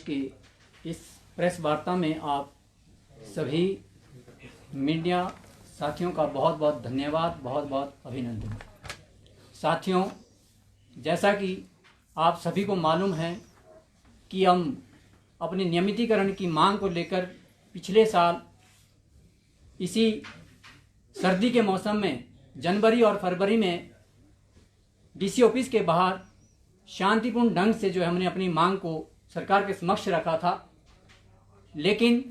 की इस प्रेस वार्ता में आप सभी मीडिया साथियों का बहुत बहुत धन्यवाद, बहुत बहुत अभिनंदन। साथियों, जैसा कि आप सभी को मालूम है कि हम अपने नियमितीकरण की मांग को लेकर पिछले साल इसी सर्दी के मौसम में जनवरी और फरवरी में डीसी ऑफिस के बाहर शांतिपूर्ण ढंग से जो है हमने अपनी मांग को सरकार के समक्ष रखा था। लेकिन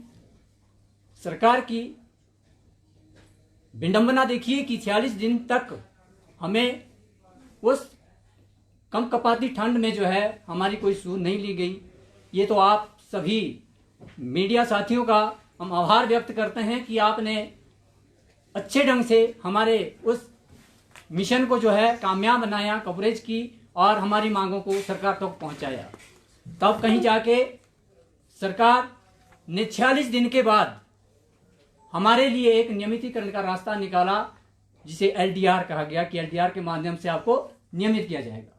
सरकार की विडंबना देखिए कि 46 दिन तक हमें उस कंपकपाती ठंड में जो है हमारी कोई सूझ नहीं ली गई। ये तो आप सभी मीडिया साथियों का हम आभार व्यक्त करते हैं कि आपने अच्छे ढंग से हमारे उस मिशन को जो है कामयाब बनाया, कवरेज की और हमारी मांगों को सरकार तक पहुंचाया। तब कहीं जाके सरकार ने 46 दिन के बाद हमारे लिए एक नियमितीकरण का रास्ता निकाला, जिसे एलडीआर कहा गया कि एलडीआर के माध्यम से आपको नियमित किया जाएगा।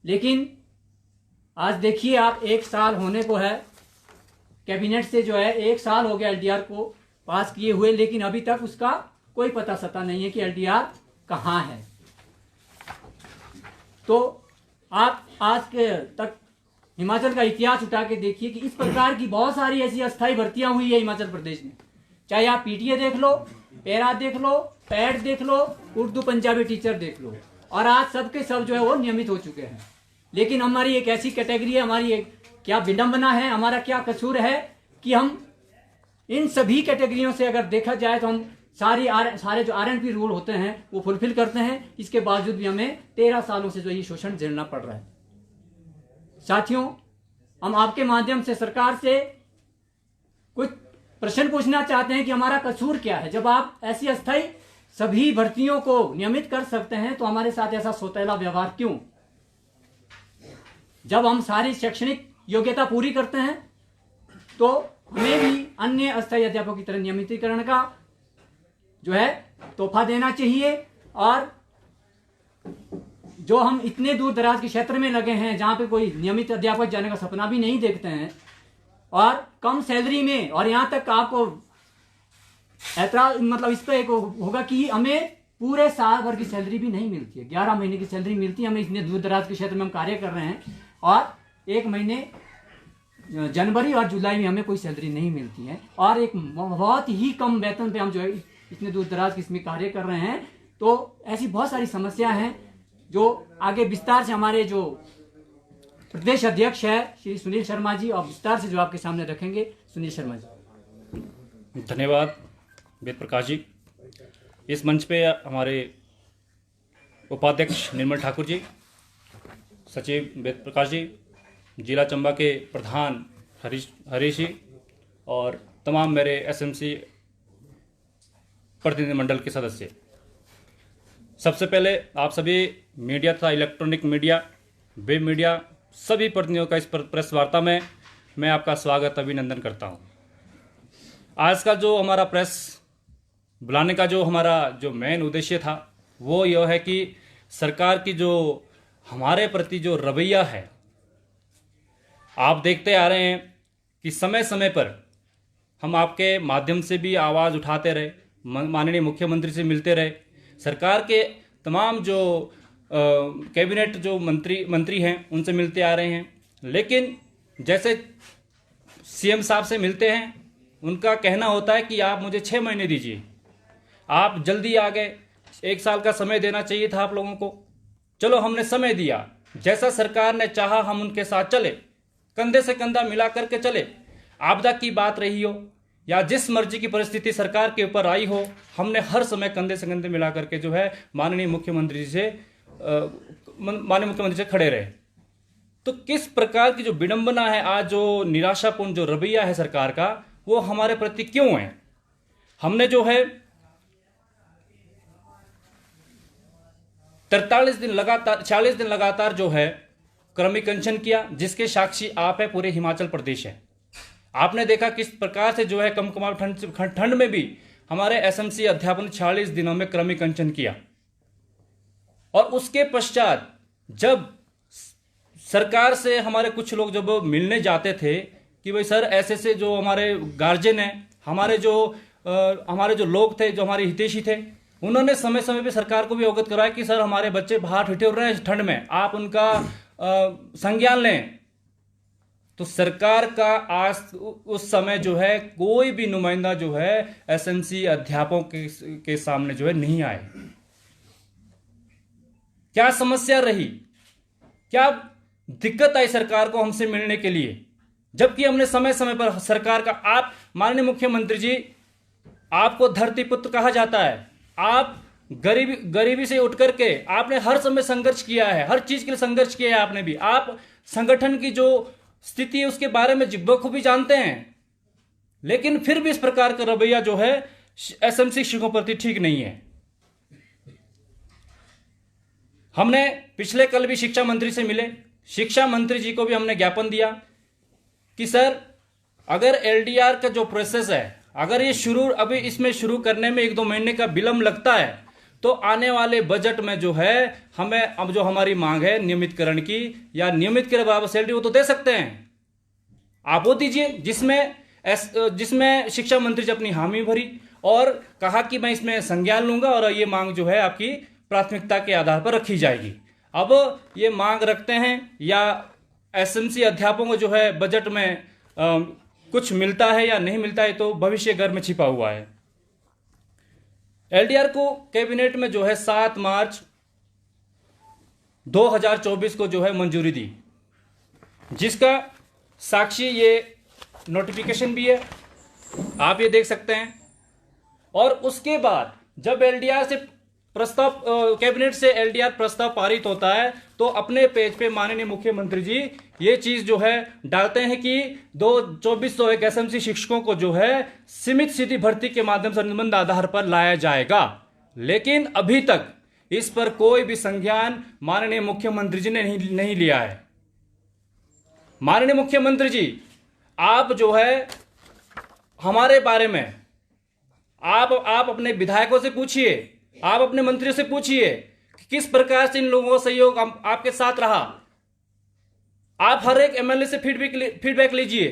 लेकिन आज देखिए आप, 1 साल होने को है, कैबिनेट से जो है 1 साल हो गया एलडीआर को पास किए हुए, लेकिन अभी तक उसका कोई पता सता नहीं है कि एलडीआर कहाँ है। तो आप आज के तक हिमाचल का इतिहास उठा के देखिए कि इस प्रकार की बहुत सारी ऐसी अस्थायी भर्तियां हुई है हिमाचल प्रदेश में। चाहे आप पीटीए देख लो, पैरा देख लो, पैड देख लो, उर्दू पंजाबी टीचर देख लो, और आज सबके सब जो है वो नियमित हो चुके हैं। लेकिन हमारी एक ऐसी कैटेगरी है, हमारी एक क्या विडंबना है, हमारा क्या कसूर है कि हम इन सभी कैटेगरियों से अगर देखा जाए तो हम सारे जो आरएनपी रूल होते हैं वो फुलफिल करते हैं। इसके बावजूद भी हमें 13 सालों से जो ये शोषण झेलना पड़ रहा है। साथियों, हम आपके माध्यम से सरकार से कुछ प्रश्न पूछना चाहते हैं कि हमारा कसूर क्या है। जब आप ऐसी अस्थायी सभी भर्तियों को नियमित कर सकते हैं तो हमारे साथ ऐसा सौतेला व्यवहार क्यों? जब हम सारी शैक्षणिक योग्यता पूरी करते हैं तो हमें भी अन्य अस्थायी अध्यापकों की तरह नियमितीकरण का जो है तोहफा देना चाहिए। और जो हम इतने दूर दराज के क्षेत्र में लगे हैं जहां पे कोई नियमित अध्यापक जाने का सपना भी नहीं देखते हैं और कम सैलरी में, और यहां तक आपको ऐतराज मतलब इस पर एक होगा कि हमें पूरे साल भर की सैलरी भी नहीं मिलती है, 11 महीने की सैलरी मिलती है हमें। इतने दूर दराज के क्षेत्र में हम कार्य कर रहे हैं और 1 महीने जनवरी और जुलाई में हमें कोई सैलरी नहीं मिलती है, और एक बहुत ही कम वेतन पे हम जो है इतने दूर दराज के इसमें कार्य कर रहे हैं। तो ऐसी बहुत सारी समस्या हैं जो आगे विस्तार से हमारे जो प्रदेश अध्यक्ष है श्री सुनील शर्मा जी, और विस्तार से जो आपके सामने रखेंगे। सुनील शर्मा जी। धन्यवाद वेद प्रकाश जी। इस मंच पे हमारे उपाध्यक्ष निर्मल ठाकुर जी, सचिव वेद प्रकाश जी, जिला चंबा के प्रधान हरीश जी और तमाम मेरे एसएमसी प्रतिनिधिमंडल के सदस्य। सबसे पहले आप सभी मीडिया तथा इलेक्ट्रॉनिक मीडिया, वेब मीडिया सभी प्रतिनिधियों का इस प्रेस वार्ता में मैं आपका स्वागत अभिनंदन करता हूं। आज का जो हमारा प्रेस बुलाने का जो हमारा जो मेन उद्देश्य था वो यह है कि सरकार की जो हमारे प्रति जो रवैया है, आप देखते आ रहे हैं कि समय समय पर हम आपके माध्यम से भी आवाज़ उठाते रहे, माननीय मुख्यमंत्री से मिलते रहे, सरकार के तमाम जो कैबिनेट जो मंत्री हैं उनसे मिलते आ रहे हैं। लेकिन जैसे सीएम साहब से मिलते हैं, उनका कहना होता है कि आप मुझे 6 महीने दीजिए, आप जल्दी आ गए, 1 साल का समय देना चाहिए था आप लोगों को। चलो हमने समय दिया, जैसा सरकार ने चाहा हम उनके साथ चले, कंधे से कंधा मिला करके चले। आपदा की बात रही हो या जिस मर्जी की परिस्थिति सरकार के ऊपर आई हो, हमने हर समय कंधे से कंधे मिला करके जो है माननीय मुख्यमंत्री से खड़े रहे। तो किस प्रकार की जो विडंबना है, आज जो निराशापूर्ण जो रवैया है सरकार का, वो हमारे प्रति क्यों है? हमने जो है 43 दिन लगातार 46 दिन लगातार जो है क्रमिक अनशन किया, जिसके साक्षी आप है, पूरे हिमाचल प्रदेश है। आपने देखा किस प्रकार से जो है कमकमा ठंड में भी हमारे एसएमसी अध्यापन 46 दिनों में क्रमिक अनशन किया। और उसके पश्चात जब सरकार से हमारे कुछ लोग जब मिलने जाते थे कि भाई सर ऐसे से जो हमारे गार्जियन हैं, हमारे जो लोग थे, जो हमारे हितैषी थे, उन्होंने समय समय पे सरकार को भी अवगत कराया कि सर हमारे बच्चे बाहर ठिठुर रहे हैं इस ठंड में, आप उनका संज्ञान लें। तो सरकार का आज उस समय जो है कोई भी नुमाइंदा जो है एसएमसी अध्यापकों के सामने जो है नहीं आए। क्या समस्या रही, क्या दिक्कत आई सरकार को हमसे मिलने के लिए, जबकि हमने समय समय पर सरकार का, आप माननीय मुख्यमंत्री जी, आपको धरती पुत्र कहा जाता है, आप गरीबी से उठ करके आपने हर समय संघर्ष किया है, हर चीज के लिए संघर्ष किया है आपने भी, आप संगठन की जो स्थिति है उसके बारे में बखूबी जानते हैं, लेकिन फिर भी इस प्रकार का रवैया जो है एसएमसी शिक्षकों प्रति ठीक नहीं है। हमने पिछले कल भी शिक्षा मंत्री से मिले, शिक्षा मंत्री जी को भी हमने ज्ञापन दिया कि सर अगर एलडीआर का जो प्रोसेस है, अगर ये अभी इसमें शुरू करने में 1-2 महीने का विलंब लगता है तो आने वाले बजट में जो है हमें अब जो हमारी मांग है नियमितकरण की या नियमित के बराबर सैलरी वो तो दे सकते हैं, आप वो दीजिए, जिसमें शिक्षा मंत्री जी अपनी हामी भरी और कहा कि मैं इसमें संज्ञान लूंगा और ये मांग जो है आपकी प्राथमिकता के आधार पर रखी जाएगी। अब ये मांग रखते हैं या एसएमसी अध्यापकों को जो है बजट में कुछ मिलता है या नहीं मिलता है तो भविष्य घर में छिपा हुआ है। एलडीआर को कैबिनेट में जो है 7 मार्च 2024 को जो है मंजूरी दी, जिसका साक्षी ये नोटिफिकेशन भी है, आप ये देख सकते हैं। और उसके बाद जब एलडीआर से प्रस्ताव, कैबिनेट से एलडीआर प्रस्ताव पारित होता है तो अपने पेज पे माननीय मुख्यमंत्री जी ये चीज जो है डालते हैं कि 2401 एसएमसी शिक्षकों को जो है सीमित सीधी भर्ती के माध्यम से अनुबंध आधार पर लाया जाएगा, लेकिन अभी तक इस पर कोई भी संज्ञान माननीय मुख्यमंत्री जी ने नहीं लिया है। माननीय मुख्यमंत्री जी, आप जो है हमारे बारे में आप अपने विधायकों से पूछिए, आप अपने मंत्रियों से पूछिए कि किस प्रकार से इन लोगों का सहयोग आपके साथ रहा। आप हर एक एमएलए से फीडबैक लीजिए,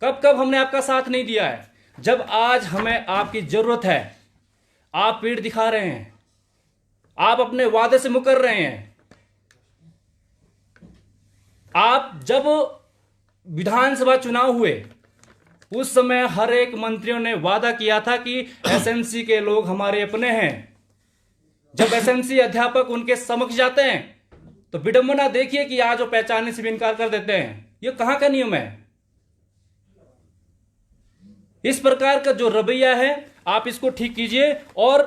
कब कब हमने आपका साथ नहीं दिया है। जब आज हमें आपकी जरूरत है, आप पीठ दिखा रहे हैं, आप अपने वादे से मुकर रहे हैं। आप जब विधानसभा चुनाव हुए उस समय हर एक मंत्रियों ने वादा किया था कि एसएमसी के लोग हमारे अपने हैं। जब एसएमसी अध्यापक उनके समक्ष जाते हैं तो विडंबना देखिए कि आज वो पहचानने से भी इनकार कर देते हैं। ये कहां का नियम है? इस प्रकार का जो रवैया है आप इसको ठीक कीजिए और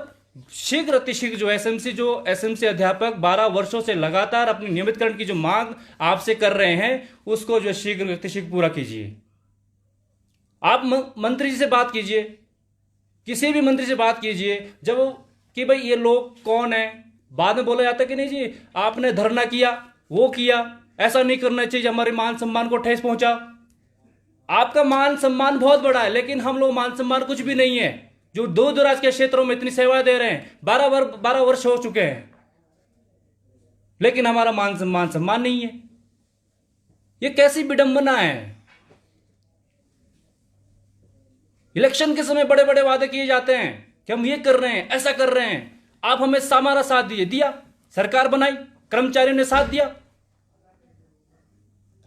शीघ्र अतिशीघ्र जो एसएमसी अध्यापक 12 वर्षों से लगातार अपनी नियमितकरण की जो मांग आपसे कर रहे हैं उसको जो शीघ्र अतिशीघ्र पूरा कीजिए। आप मंत्री जी से बात कीजिए, किसी भी मंत्री से बात कीजिए जब कि भाई ये लोग कौन है। बाद में बोला जाता है कि नहीं जी आपने धरना किया, वो किया, ऐसा नहीं करना चाहिए, हमारे मान सम्मान को ठेस पहुंचा। आपका मान सम्मान बहुत बड़ा है, लेकिन हम लोग मान सम्मान कुछ भी नहीं है। जो दूर दराज के क्षेत्रों में इतनी सेवा दे रहे हैं, 12 वर्ष हो चुके हैं, लेकिन हमारा मान सम्मान नहीं है। ये कैसी विडंबना है? इलेक्शन के समय बड़े बड़े वादे किए जाते हैं कि हम ये कर रहे हैं, ऐसा कर रहे हैं। आप हमें हमारा साथ दिया, सरकार बनाई, कर्मचारियों ने साथ दिया,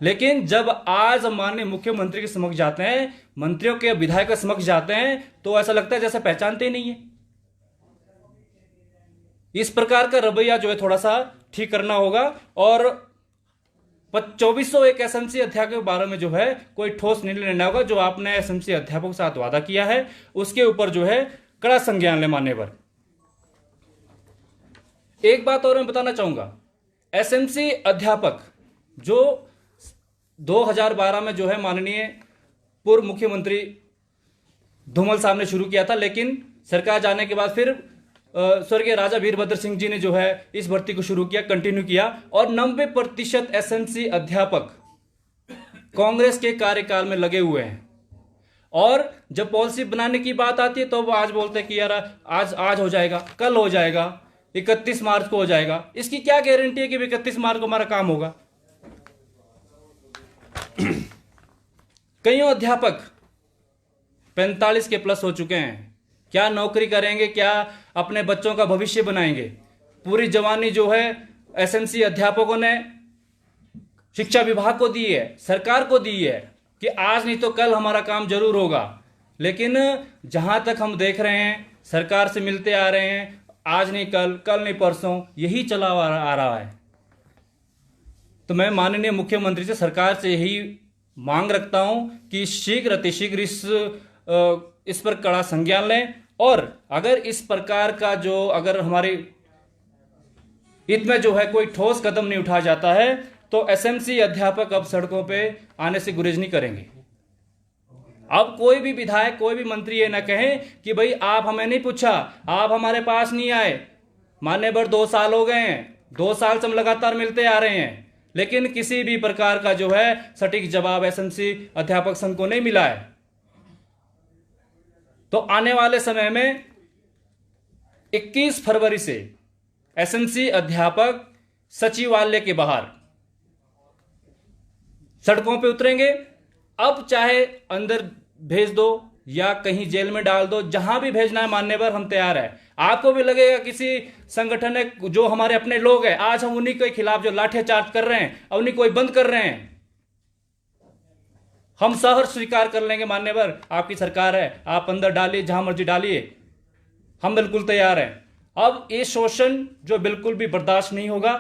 लेकिन जब आज माननीय मुख्यमंत्री के समक्ष जाते हैं, मंत्रियों के विधायक के समक्ष जाते हैं तो ऐसा लगता है जैसे पहचानते ही नहीं है। इस प्रकार का रवैया जो है थोड़ा सा ठीक करना होगा और 2401 एसएमसी अध्यापक के बारे में जो है कोई ठोस निर्णय लेना होगा। जो आपने एसएमसी अध्यापकों के साथ वादा किया है उसके ऊपर जो है कड़ा संज्ञान ले मानने पर। एक बात और मैं बताना चाहूंगा, एसएमसी अध्यापक जो 2012 में जो है माननीय पूर्व मुख्यमंत्री धूमल साहब ने शुरू किया था, लेकिन सरकार जाने के बाद फिर स्वर्गीय राजा वीरभद्र सिंह जी ने जो है इस भर्ती को शुरू किया, कंटिन्यू किया और 90% एसएमसी अध्यापक कांग्रेस के कार्यकाल में लगे हुए हैं। और जब पॉलिसी बनाने की बात आती है तो वो आज बोलते हैं कि यार आज हो जाएगा, कल हो जाएगा, 31 मार्च को हो जाएगा। इसकी क्या गारंटी है कि 31 मार्च को हमारा काम होगा? कईयों अध्यापक 45 के प्लस हो चुके हैं। क्या नौकरी करेंगे, क्या अपने बच्चों का भविष्य बनाएंगे? पूरी जवानी जो है एसएमसी अध्यापकों ने शिक्षा विभाग को दी है, सरकार को दी है कि आज नहीं तो कल हमारा काम जरूर होगा। लेकिन जहां तक हम देख रहे हैं, सरकार से मिलते आ रहे हैं, आज नहीं कल, कल नहीं परसों, यही चला आ रहा है। तो मैं माननीय मुख्यमंत्री से, सरकार से यही मांग रखता हूं कि शीघ्र अतिशीघ्र इस पर कड़ा संज्ञान लें, और अगर इस प्रकार का जो अगर हमारे हित में जो है कोई ठोस कदम नहीं उठाया जाता है तो एसएमसी अध्यापक अब सड़कों पे आने से गुरेज नहीं करेंगे। अब कोई भी विधायक, कोई भी मंत्री ये ना कहे कि भाई आप हमें नहीं पूछा, आप हमारे पास नहीं आए। मान्य बर 2 साल हो गए हैं, 2 साल से हम लगातार मिलते आ रहे हैं, लेकिन किसी भी प्रकार का जो है सटीक जवाब एसएमसी अध्यापक संघ को नहीं मिला है। तो आने वाले समय में 21 फरवरी से एसएमसी अध्यापक सचिवालय के बाहर सड़कों पे उतरेंगे। अब चाहे अंदर भेज दो या कहीं जेल में डाल दो, जहां भी भेजना है मान्यवर हम तैयार है। आपको भी लगेगा किसी संगठन है जो हमारे अपने लोग हैं, आज हम उन्हीं के खिलाफ जो लाठीचार्ज कर रहे हैं, उन्हीं को बंद कर रहे हैं, हम सहर्ष स्वीकार कर लेंगे। मान्यवर आपकी सरकार है, आप अंदर डालिए, जहां मर्जी डालिए, हम बिल्कुल तैयार हैं। अब ये शोषण जो बिल्कुल भी बर्दाश्त नहीं होगा,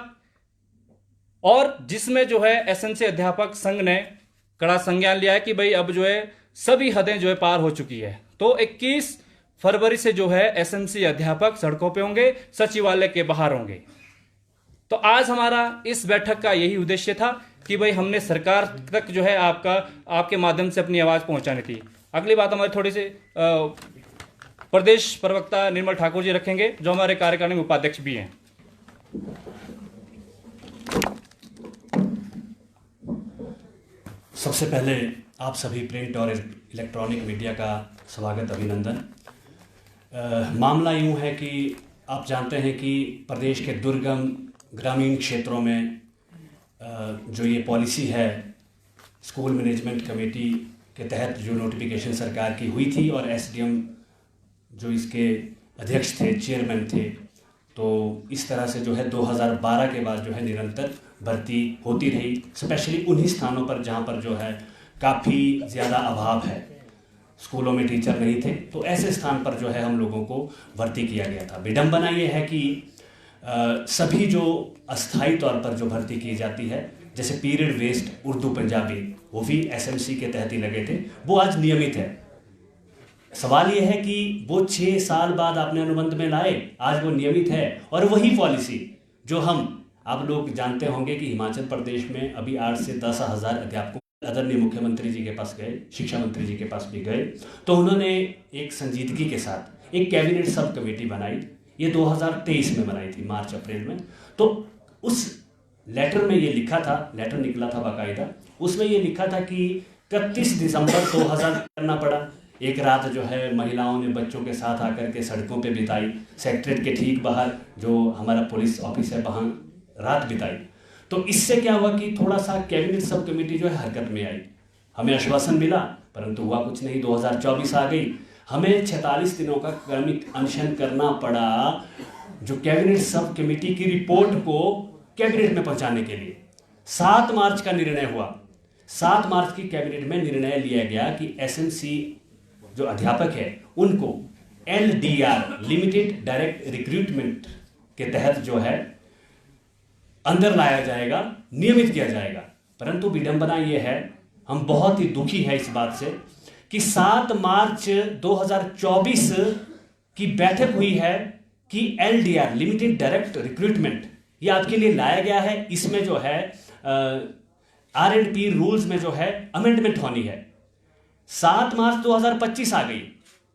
और जिसमें जो है एसएमसी अध्यापक संघ ने कड़ा संज्ञान लिया है कि भाई अब जो है सभी हदें जो है पार हो चुकी है। तो 21 फरवरी से जो है एसएमसी अध्यापक सड़कों पे होंगे, सचिवालय के बाहर होंगे। तो आज हमारा इस बैठक का यही उद्देश्य था कि भाई हमने सरकार तक जो है आपके माध्यम से अपनी आवाज पहुंचानी थी। अगली बात हमारी थोड़ी सी प्रदेश प्रवक्ता निर्मल ठाकुर जी रखेंगे, जो हमारे कार्यकारिणी में उपाध्यक्ष भी हैं। सबसे पहले आप सभी प्रिंट और इलेक्ट्रॉनिक मीडिया का स्वागत, अभिनंदन। मामला यूं है कि आप जानते हैं कि प्रदेश के दुर्गम ग्रामीण क्षेत्रों में जो ये पॉलिसी है, स्कूल मैनेजमेंट कमेटी के तहत जो नोटिफिकेशन सरकार की हुई थी और एसडीएम जो इसके अध्यक्ष थे, चेयरमैन थे, तो इस तरह से जो है 2012 के बाद जो है निरंतर भर्ती होती रही, स्पेशली उन्हीं स्थानों पर जहाँ पर जो है काफ़ी ज़्यादा अभाव है, स्कूलों में टीचर नहीं थे, तो ऐसे स्थान पर जो है हम लोगों को भर्ती किया गया था। विडंबना ये है कि सभी जो अस्थायी तौर पर जो भर्ती की जाती है, जैसे पीरियड वेस्ट उर्दू पंजाबी, वो भी एसएमसी के तहत ही लगे थे, वो आज नियमित है। सवाल ये है कि वो 6 साल बाद आपने अनुबंध में लाए, आज वो नियमित है। और वही पॉलिसी जो आप लोग जानते होंगे कि हिमाचल प्रदेश में अभी 8 से 10 हज़ार अध्यापकों, आदरणीय मुख्यमंत्री जी के पास गए, शिक्षा मंत्री जी के पास भी गए, तो उन्होंने एक संजीदगी के साथ एक कैबिनेट सब कमेटी बनाई। ये 2023 में बनाई थी, मार्च अप्रैल में। तो उस लेटर में ये लिखा था, लेटर निकला था बाकायदा, उसमें ये लिखा था कि 31 दिसंबर 2000 करना पड़ा। एक रात जो है महिलाओं ने बच्चों के साथ आकर के सड़कों पे बिताई, सेक्रेटरीट के ठीक बाहर जो हमारा पुलिस ऑफिस है वहाँ रात बिताई। तो इससे क्या हुआ कि थोड़ा सा कैबिनेट सब कमेटी जो है हरकत में आई। हमें आश्वासन मिला, परंतु हुआ कुछ नहीं। 2024 आ गई, हमें 46 दिनों का क्रमिक अनशन करना पड़ा जो कैबिनेट सब कमेटी की रिपोर्ट को कैबिनेट में पहुंचाने के लिए। 7 मार्च का निर्णय हुआ। 7 मार्च की कैबिनेट में निर्णय लिया गया कि एसएमसी जो अध्यापक है उनको एलडीआर, लिमिटेड डायरेक्ट रिक्रूटमेंट के तहत जो है अंदर लाया जाएगा, नियमित किया जाएगा। परंतु विडंबना ये है, हम बहुत ही दुखी है इस बात से कि 7 मार्च 2024 की बैठक हुई है कि एलडीआर, लिमिटेड डायरेक्ट रिक्रूटमेंट, ये आपके लिए लाया गया है। इसमें जो है आर&पी रूल्स में जो है अमेंडमेंट होनी है। 7 मार्च 2025 आ गई,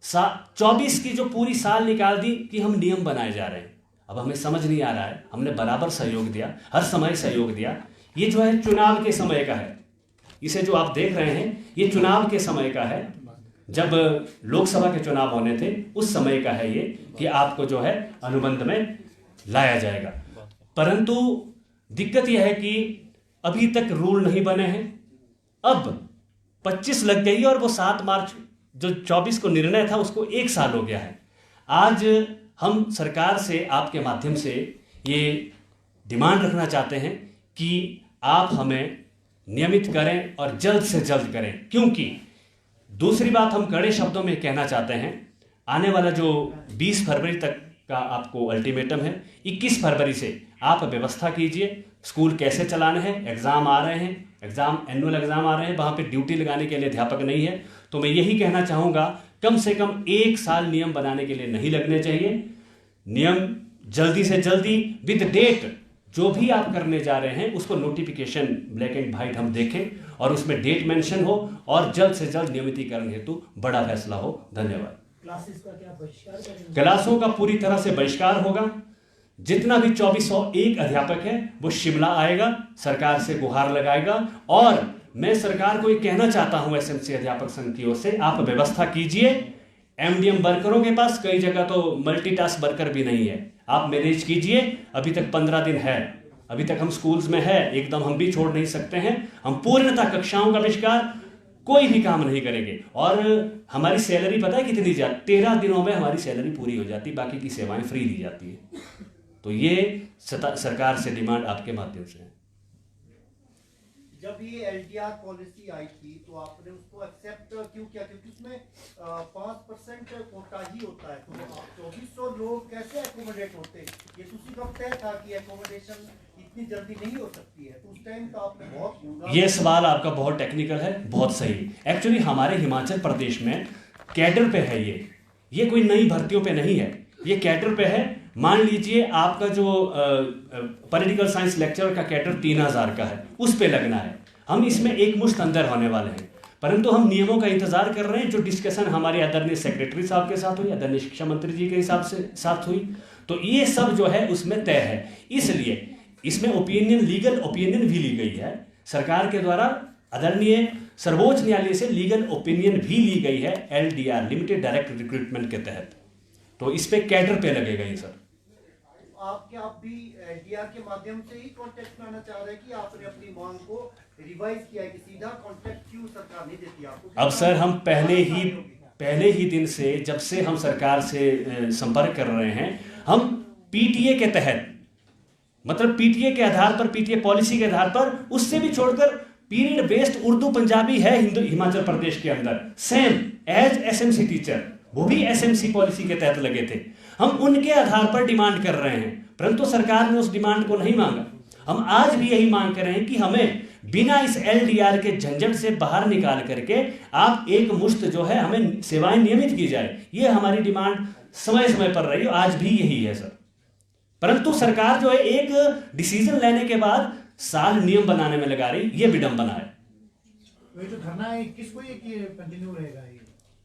24 की जो पूरी साल निकाल दी कि हम नियम बनाए जा रहे हैं। अब हमें समझ नहीं आ रहा है, हमने बराबर सहयोग दिया, हर समय सहयोग दिया। ये जो है चुनाव के समय का है, इसे जो आप देख रहे हैं ये चुनाव के समय का है, जब लोकसभा के चुनाव होने थे उस समय का है ये कि आपको जो है अनुबंध में लाया जाएगा। परंतु दिक्कत यह है कि अभी तक रूल नहीं बने हैं। अब 25 लग गई और वो 7 मार्च जो 24 को निर्णय था उसको 1 साल हो गया है। आज हम सरकार से आपके माध्यम से ये डिमांड रखना चाहते हैं कि आप हमें नियमित करें और जल्द से जल्द करें, क्योंकि दूसरी बात हम कड़े शब्दों में कहना चाहते हैं, आने वाला जो 20 फरवरी तक का आपको अल्टीमेटम है, 21 फरवरी से आप व्यवस्था कीजिए स्कूल कैसे चलाने हैं। एग्ज़ाम आ रहे हैं, एनुअल एग्ज़ाम आ रहे हैं, वहाँ पे ड्यूटी लगाने के लिए अध्यापक नहीं है। तो मैं यही कहना चाहूँगा, कम से कम 1 साल नियम बनाने के लिए नहीं लगने चाहिए। नियम जल्दी से जल्दी विद डेट जो भी आप करने जा रहे हैं उसको नोटिफिकेशन ब्लैक एंड वाइट हम देखें और उसमें डेट मेंशन हो और जल्द से जल्द नियमितीकरण हेतु बड़ा फैसला हो। धन्यवाद। क्लासेस का क्या बहिष्कार करेंगे? क्लासों का पूरी तरह से बहिष्कार होगा। जितना भी 2401 अध्यापक है वो शिमला आएगा, सरकार से गुहार लगाएगा। और मैं सरकार को ये कहना चाहता हूं एसएमसी अध्यापक संघ की ओर से, आप व्यवस्था कीजिए। एमडीएम वर्करों के पास कई जगह तो मल्टीटास्क वर्कर भी नहीं है, आप मैनेज कीजिए। अभी तक 15 दिन है, अभी तक हम स्कूल्स में है, एकदम हम भी छोड़ नहीं सकते हैं। हम पूर्णतः कक्षाओं का बहिष्कार, कोई भी काम नहीं करेंगे। और हमारी सैलरी पता है कितनी जाती, 13 दिनों में हमारी सैलरी पूरी हो जाती, बाकी की सेवाएं फ्री दी जाती है। तो ये सरकार से डिमांड आपके माध्यम से है। जब ये एलटीआर पॉलिसी आई थी तो आपने उसको एक्सेप्ट क्यों किया? क्योंकि उसमें 5% कोटा ही होता है, तो 2400 लोग कैसे एकोमोडेट होते? ये तो उसी वक्त तय था कि एकोमोडेशन इतनी जल्दी नहीं हो सकती है, तो उस टाइम तो आपने बहुत। ये सवाल आपका बहुत टेक्निकल है, बहुत सही। एक्चुअली हमारे हिमाचल प्रदेश में कैडर पे है, ये कोई नई भर्तियों पे नहीं है, ये कैडर पे है। मान लीजिए आपका जो पॉलिटिकल साइंस लेक्चर का कैडर 3000 का है, उस पे लगना है। हम इसमें एक मुश्त अंदर होने वाले हैं, परंतु हम नियमों का इंतजार कर रहे हैं। जो डिस्कशन हमारे आदरणीय सेक्रेटरी साहब के साथ हुई, आदरणीय शिक्षा मंत्री जी के साथ हुई, तो ये सब जो है उसमें तय है। इसलिए इसमें ओपिनियन, लीगल ओपिनियन भी ली गई है सरकार के द्वारा। आदरणीय सर्वोच्च न्यायालय से लीगल ओपिनियन भी ली गई है LDR, लिमिटेड डायरेक्ट रिक्रूटमेंट के तहत। तो इस पे कैडर पे लगेगा ये सर। आप भी एलटीआर के माध्यम से ही कॉन्टेक्ट में आना चाह रहे हैं कि आपने अपनी मांग को रिवाइज किया है कि सीधा कॉन्टेक्ट क्यों सरकार नहीं देती आपको? अब सर हम पहले ही दिन से, जब से हम सरकार से संपर्क कर रहे हैं, हम पीटीए के तहत, मतलब पीटीए के आधार पर, पीटीए पॉलिसी के आधार पर, उससे भी छोड़कर पीरियड बेस्ड उर्दू पंजाबी है हिमाचल प्रदेश के अंदर, सेम एज एसएमसी टीचर, वो भी एसएमसी पॉलिसी के तहत लगे थे। हम उनके आधार पर डिमांड कर रहे हैं, परंतु सरकार ने उस डिमांड को नहीं मांगा। हम आज भी यही मांग कर रहे हैं कि हमें बिना इस एलडीआर के झंझट से बाहर निकाल करके आप एक मुश्त जो है हमें सेवाएं नियमित की जाए। ये हमारी डिमांड समय समय पर रही, आज भी यही है सर। परंतु सरकार जो है एक डिसीजन लेने के बाद साल नियम बनाने में लगा रही, ये विडंबना है। ये जो धरना है 21 को ये कंटिन्यू रहेगा,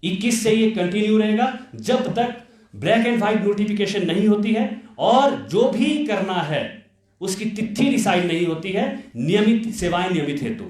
21 से ये कंटिन्यू रहेगा जब तक ब्लैक एंड व्हाइट नोटिफिकेशन नहीं होती है और जो भी करना है उसकी तिथि डिसाइड नहीं होती है, नियमित सेवाएं नियमित हेतु।